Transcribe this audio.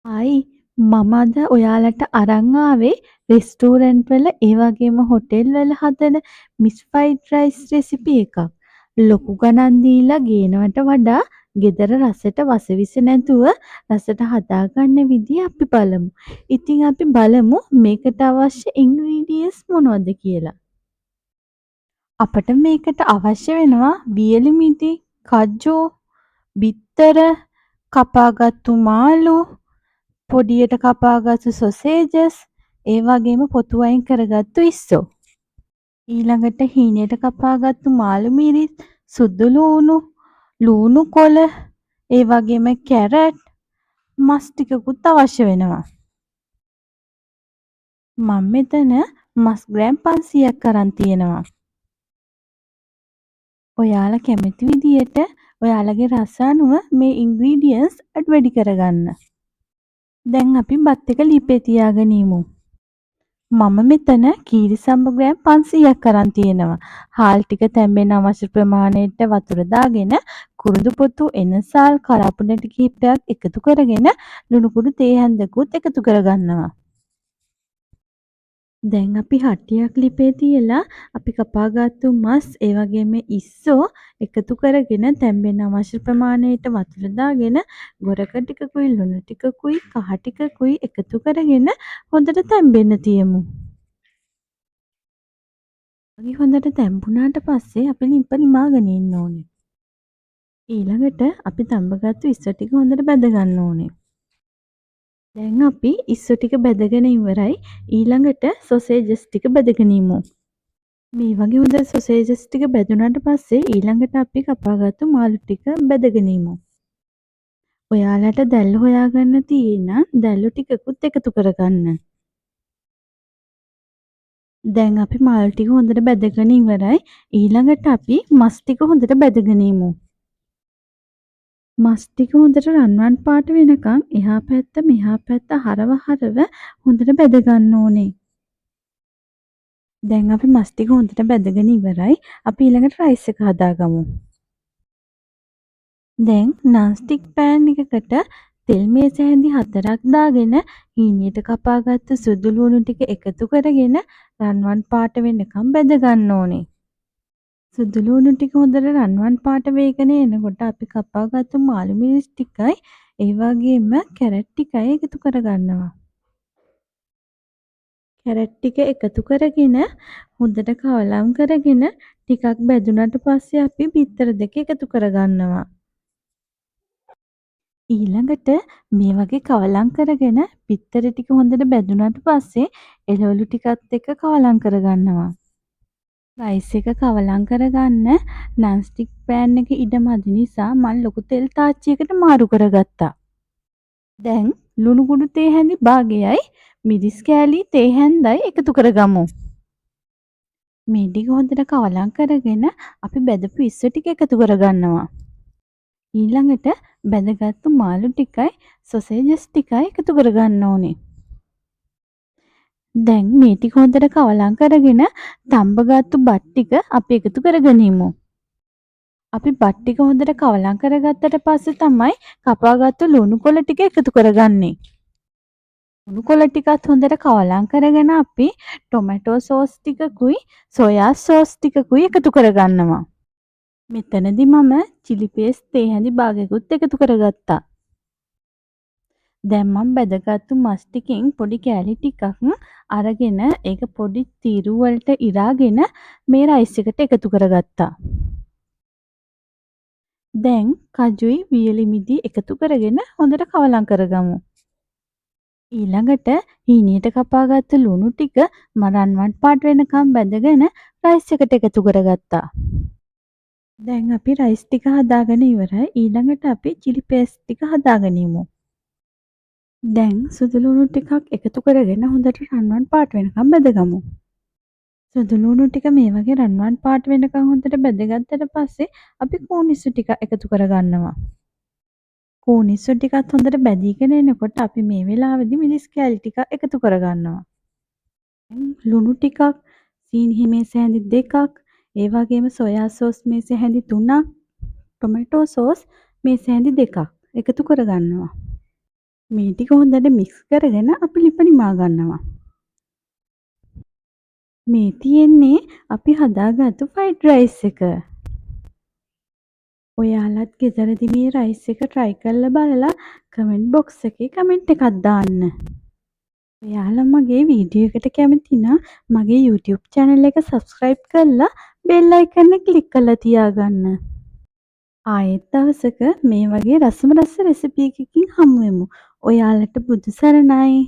ආයි මම අද ඔයාලට අරන් ආවේ රෙස්ටෝරන්ට් වල ඒ වගේම හොටෙල් වල හදන මිස් ෆ්‍රයිඩ් රයිස් රෙසිපි එකක්. ලොකු ගණන් දීලා ගේනවට වඩා ගෙදර රසට වසවිස නැතුව රසට හදාගන්න විදිය අපි බලමු. ඉතින් අපි බලමු මේකට අවශ්‍ය ඉන්ග්‍රීඩියන්ට්ස් මොනවද කියලා. අපට මේකට අවශ්‍ය වෙනවා වියලි මිටි, කජු, බිත්තර, කපාගත්තු මාළු, පොඩියට කපාගත්තු සොසේජස්, ඒ වගේම පොතු අයින් කරගත්තු ඉස්සෝ. ඊළඟට හීනයට කපාගත්තු මාළු මිරිස්, සුදු ලූණු, ලූණු කොළ, ඒ වගේම කැරට්, මස් ටිකකුත් අවශ්‍ය වෙනවා. මම මෙතන මස් ග්‍රෑම් 500ක් අරන් තියෙනවා. ඔයාලා කැමති විදියට ඔයාලගේ රස අනුව මේ ඉන්ග්‍රීඩියන්ට්ස් වැඩි කරගන්න. දැන් අපි බත් එක ලිපේ තියාගෙන ඉමු. මම මෙතන කීරිසම්බ ග්‍රෑම් 500ක් අරන් තියෙනවා. හාල් ටික තැම්බෙන්න අවශ්‍ය ප්‍රමාණයට වතුර දාගෙන කුරුඳු පොතු එනසාල් කරපු නැටි කිහිපයක් එකතු කරගෙන ලුණු කුඩු තේ හැන්දකුත් එකතු කරගන්නවා. දැන් අපි හට්ටියක් ලිපේ තියලා අපි කපාගත්තු මස් ඒ වගේම ඉස්සෝ එකතු කරගෙන තැම්බෙන්න අවශ්‍ය ප්‍රමාණයට වතුර දාගෙන ගොරක ටිකකුයි ලුණු ටිකකුයි කහ ටිකකුයි එකතු කරගෙන හොඳට තැම්බෙන්න තියමු. වගේ හොඳට තැම්බුණාට පස්සේ අපි ලිප නිමාගෙන ඉන්න ඕනේ. ඊළඟට අපි තම්බගත්තු ඉස්සෝ ටික හොඳට බැද ගන්න ඕනේ. දැන් අපි ඉස්සෝ ටික බැදගෙන ඉවරයි. ඊළඟට සොසේජස් ටික බැදගෙන ඉමු. මේ වගේ හොඳ සොසේජස් ටික බැදුනට පස්සේ ඊළඟට අපි කපාගත්තු මාළු ටික බැදගෙන ඉමු. ඔයාලට දැල්ල හොයාගන්න තියෙන දැල්ලු ටිකකුත් එකතු කරගන්න. දැන් අපි මාළු ටික හොඳට බැදගෙන ඉවරයි. ඊළඟට අපි මස් ටික හොඳට බැදගෙන ඉමු. මස් ටික හොඳට රන්වන් පාට වෙනකන් එහා පැත්ත මෙහා පැත්ත හරව හොඳට බැද ගන්න ඕනේ. දැන් අපි මස් ටික හොඳට බැදගෙන ඉවරයි. අපි ඊළඟට රයිස් එක හදාගමු. දැන් නන්ස්ටික් පෑන් එකකට තෙල් මේස හැඳි 4ක් දාගෙන හීනියට කපාගත්තු සුදු ලූණු ටික එකතු කරගෙන රන්වන් පාට වෙනකම් බැද ගන්න ඕනේ. සුදු ලූණු ටික හොඳට රන්වන් පාට වේගෙන එනකොට අපි කපාගත්තු මාළු මිරිස් ටිකයි ඒ වගේම කැරට් ටිකයි එකතු කරගන්නවා. කැරට් ටික එකතු කරගෙන හොඳට කවලම් කරගෙන ටිකක් බැදුනට පස්සේ අපි බිත්තර දෙක එකතු කරගන්නවා. ඊළඟට මේ වගේ කවලම් කරගෙන බිත්තර ටික හොඳට බැදුනට පස්සේ එළවලු ටිකත් එක්ක කවලම් කරගන්නවා. රයිස් එක කවලම් කරගන්න නන්ස්ටික් පෑන් එක ඉඩ මදි නිසා මම ලොකු තෙල් තාච්චියකට මාරු කරගත්තා. දැන් ලුණු කුඩු තේ හැඳි භාගයයි මිරිස් කෑලි තේ හැන්දයි එකතු කරගමු. මේ ටික හොඳට කවලම් කරගෙන අපි බැදපු ඉස්සෝ ටික එකතු කරගන්නවා. ඊළඟට බැදගත්තු මාළු ටිකයි සොසේජස් ටිකයි එකතු කරගන්න ඕනේ. දැන් මේ ටික හොඳට කවලම් කරගෙන තම්බගත්තු බත් ටික අපි එකතු කරගනිමු. අපි බත් ටික හොඳට කවලම් කරගත්තට පස්සේ තමයි කපාගත්තු ලුණු කොළ ටික එකතු කරගන්නේ. ලුණු කොළ ටිකත් හොඳට කවලම් කරගෙන අපි ටොමැටෝ සෝස් ටිකකුයි සොයා සෝස් ටිකකුයි එකතු කරගන්නවා. මෙතනදි මම චිලි පේස්ට් තේ හැඳි භාගයකුත් එකතු කරගත්තා. දැන් මම බැදගත්තු මස් ටිකෙන් පොඩි කෑලි ටිකක් අරගෙන ඒක පොඩි තීරු වලට ඉරාගෙන මේ රයිස් එකට එකතු කරගත්තා. දැන් කජුයි වියලි මිදි එකතු කරගෙන හොඳට කවලම් කරගමු. ඊළඟට හීනියට කපාගත්තු ලුණු ටික රන්වන් පාට වෙනකම් බැදගෙන රයිස් එකට එකතු කරගත්තා. දැන් අපි රයිස් ටික හදාගෙන ඉවරයි. ඊළඟට අපි චිලි පේස්ට් ටික හදාගෙන ඉමු. දැන් සුදු ලුණු ටිකක් එකතු කරගෙන හොඳට රන්වන් පාට වෙනකම් බැදගමු. සුදු ලුණු ටික මේ වගේ රන්වන් පාට වෙනකම් හොඳට බැදගත්තට පස්සේ අපි කූනිස්සු ටික එකතු කරගන්නවා. කූනිස්සු ටිකත් හොඳට බැදීගෙන එනකොට අපි මේ වෙලාවේදී මිරිස් කෑලි ටික එකතු කරගන්නවා. ලුණු ටිකක්, සීනි මේස හැඳි 2ක්, ඒ වගේම සොයා සෝස් මේස හැඳි 3ක්, ටොමැටෝ සෝස් මේස හැඳි 2ක් එකතු කරගන්නවා. මේ ටික හොඳට මික්ස් කරගෙන අපි ලිප නිමා ගන්නවා. මේ තියෙන්නේ අපි හදාගත්තු ෆ්‍රයිඩ් රයිස් එක. ඔයාලත් ගෙදරදි මේ රයිස් එක try කරලා බලලා කමෙන්ට් බොක්ස් එකේ කමෙන්ට් එකක් දාන්න. ඔයාලා මගේ වීඩියෝ එකට කැමති නම් මගේ YouTube channel එක subscribe කරලා bell icon එක click කරලා තියාගන්න. ආයෙත් දවසක මේ වගේ රසම රස රෙසිපි එකකින් හමු වෙමු. ඔයාලට බුදු සරණයි.